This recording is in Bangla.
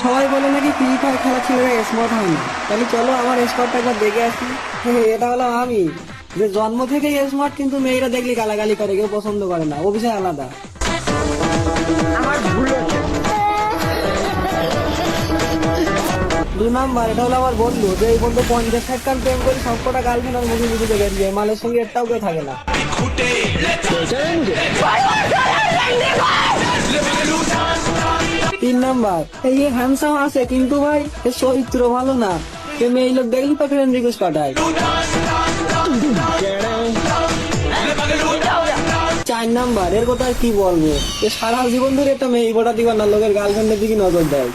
সবাই বলে নাকি ফ্রি ফায়ার খেলা ছেলেরা স্মার্ট হয় না, তাহলে চলো আমার স্মার্টটা একবার দেখে আসি। এটা হলো আমি, যে জন্ম থেকেই স্মার্ট, কিন্তু মেয়েরা দেখলে গালাগালি করে, কেউ পছন্দ করে না, ও বিষয় আলাদা। আমার ভুল হচ্ছে। 2 নাম্বার, এটা হলো আমার বন্ধু, যে এই বন্ধু 50-60 কান প্রেম করে সবকটা গার্লফ্রেন্ড আর মুখে মুখে বের যায়, মালের সঙ্গে একটাও কেউ থাকে না। 3 নাম্বার, এই হ্যান্ডসাম আছে কিন্তু ভাই এর চরিত্র ভালো না, সে মেয়ে লোক দেখলি তো ফ্রেন্ড রিকোয়েস্ট পাঠায়। 4 নাম্বার, এর কথা আর কি বলবো, এ সারা জীবন ধরে একটা মেয়ে পটা দিবার না, লোকের গার্লফ্রেন্ডের দিকে নজর দেয়।